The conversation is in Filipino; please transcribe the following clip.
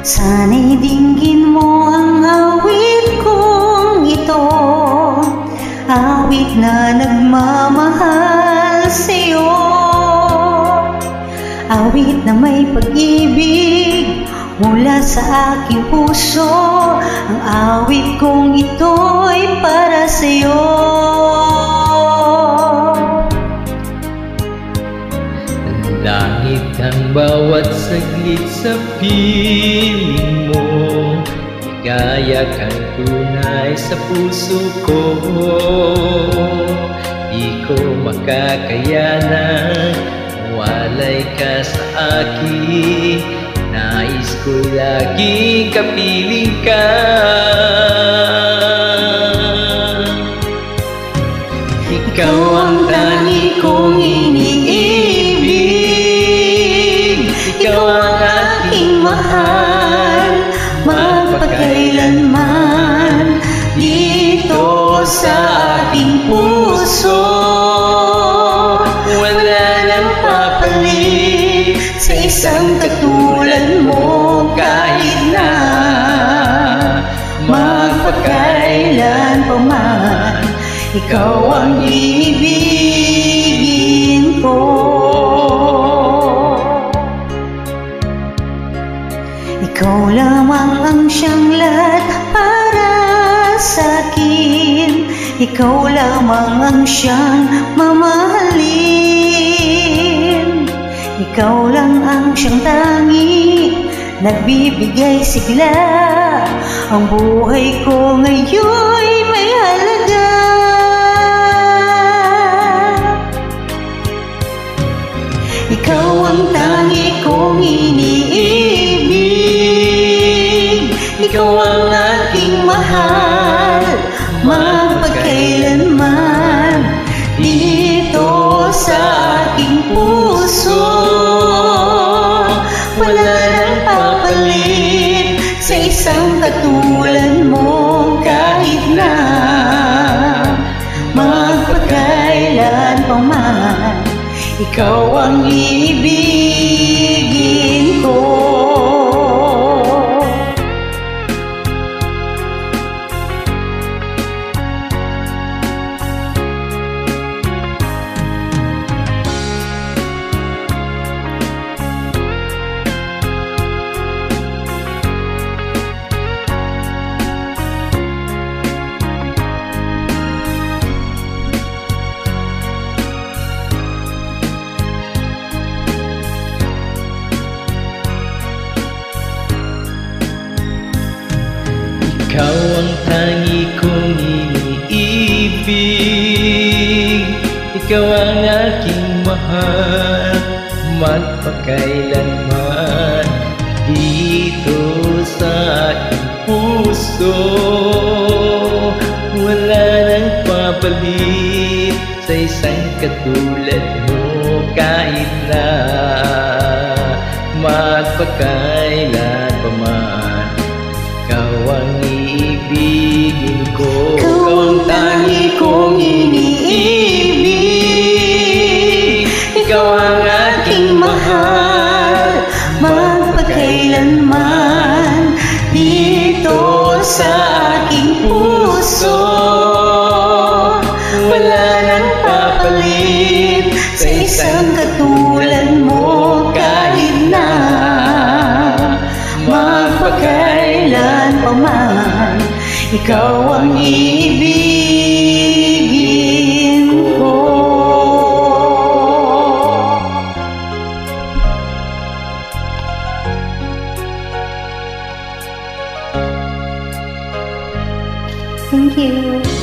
Sana'y dinggin mo ang awit kong ito, awit na nagmamahal sa'yo, awit na may pag-ibig mula sa aking puso. Ang awit kong ito'y para sa'yo. Langit ang bawat saglit sa piling mo, ligaya kang tunay sa puso ko. Di ko makakayanan, walay ka sa akin. Nais ko lagi kapiling ka. Ikaw ang tangi kong iniibig, ikaw ang aking mahal, magpakailanman dito sa aking puso. Wala nang papalit Sa isang katulad mo, kahit na magpakailan pa man, ikaw ang ibigin ko. Ikaw lamang ang siyang lahat para sa'kin, ikaw lamang ang siyang mamahalin. Ikaw lang ang siyang tangi, nagbibigay sigla. Ang buhay ko ngayon'y may halaga. Ikaw ang tangi kong iniibig, ikaw ang aking mahal, magpakailanman dito sa aking puso. Wala nang papalit sa isang katulad mo, kahit na magpakailan pa man, ikaw ang ibigin ko. Ikaw ang tangi kong iniibig, ikaw ang aking mahal, magpakailanman dito sa aking puso. Wala nang papalit sa isang katulad mo, kahit na magpakailan pa man, ikaw ang iibigin ko. Ikaw ang tangi kong iniibig, ikaw ang aking mahal, magpakailanman dito sa aking puso. wala nang papalit Sa isang katulad mo, kahit na magpakailan pa man, ikaw ang ibigin ko. Thank you.